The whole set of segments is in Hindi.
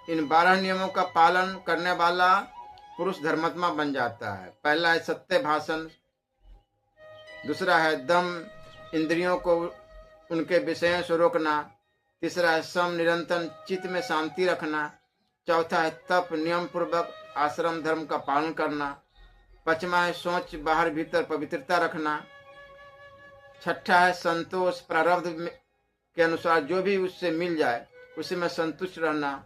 इन 12 नियमों का पालन करने वाला पुरुष धर्मात्मा बन जाता है। पहला है सत्य भाषण, दूसरा है दम, इंद्रियों को उनके विषयों से रोकना, तीसरा है सम, निरंतर चित्त में शांति रखना, चौथा है तप, नियम पूर्वक आश्रम धर्म का पालन करना, पांचवा है सोच, बाहर भीतर पवित्रता रखना, छठा है संतोष, प्रारब्ध के अनुसार जो भी उससे मिल जाए उसी में संतुष्ट रहना,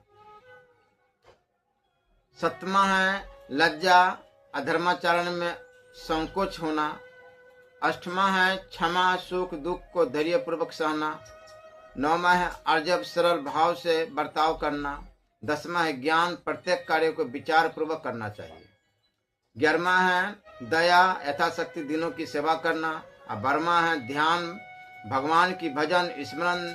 सतमा है लज्जा, अधर्माचरण में संकोच होना, अष्टमा है क्षमा, सुख दुख को धैर्य पूर्वक सहना, नौमा है आर्जव, सरल भाव से बर्ताव करना, दसवां है ज्ञान, प्रत्येक कार्य को विचार पूर्वक करना चाहिए, 11वां है दया, यथाशक्ति दिनों की सेवा करना, और 12वां है ध्यान, भगवान की भजन, स्मरण,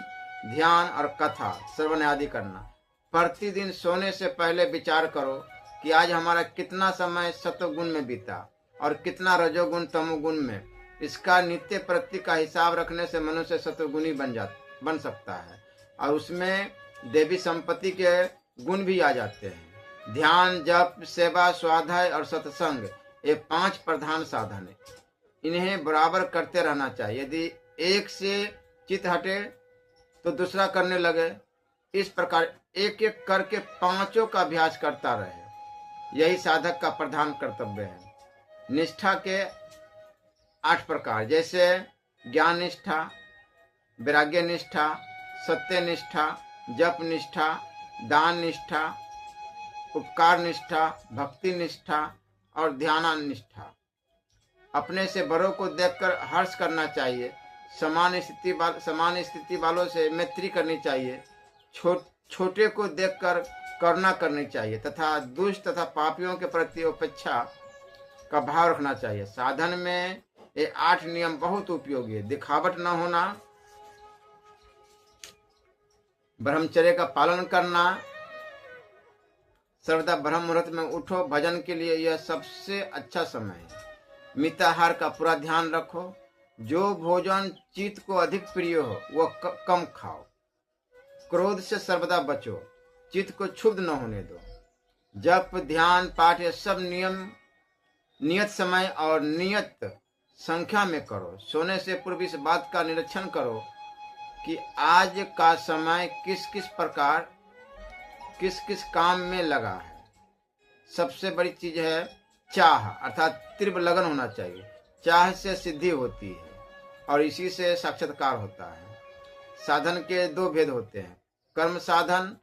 ध्यान और कथा श्रवण आदि करना। प्रतिदिन सोने से पहले विचार करो कि आज हमारा कितना समय सत्वगुण में बीता और कितना रजोगुण तमोगुण में। इसका नित्य प्रति का हिसाब रखने से मनुष्य सत्वगुणी बन सकता है और उसमें देवी संपत्ति के गुण भी आ जाते हैं। ध्यान, जप, सेवा, स्वाध्याय और सत्संग ये 5 प्रधान साधन है। इन्हें बराबर करते रहना चाहिए। यदि एक से चित हटे तो दूसरा करने लगे। इस प्रकार एक एक करके 5 का अभ्यास करता रहे। यही साधक का प्रधान कर्तव्य है। निष्ठा के 8 प्रकार, जैसे ज्ञान निष्ठा, वैराग्य निष्ठा, सत्य निष्ठा, जप निष्ठा, दान निष्ठा, उपकार निष्ठा, भक्ति निष्ठा और ध्यान निष्ठा। अपने से बड़ों को देखकर हर्ष करना चाहिए। समान स्थिति वालों से मैत्री करनी चाहिए। छोटे को देखकर करुणा करनी चाहिए तथा दुष्ट तथा पापियों के प्रति उपेक्षा का भाव रखना चाहिए। साधन में ये 8 नियम बहुत उपयोगी है। दिखावट न होना, ब्रह्मचर्य का पालन करना, सर्वदा ब्रह्म मुहूर्त में उठो, भजन के लिए यह सबसे अच्छा समय है। मिताहार का पूरा ध्यान रखो। जो भोजन चित्त को अधिक प्रिय हो वह कम खाओ। क्रोध से सर्वदा बचो, चित्त को क्षुब्ध न होने दो। जप, ध्यान, पाठ ये सब नियम नियत समय और नियत संख्या में करो। सोने से पूर्व इस बात का निरीक्षण करो कि आज का समय किस किस काम में लगा है। सबसे बड़ी चीज है चाह, अर्थात तीव्र लगन होना चाहिए। चाह से सिद्धि होती है और इसी से साक्षात्कार होता है। साधन के 2 भेद होते हैं, कर्म साधन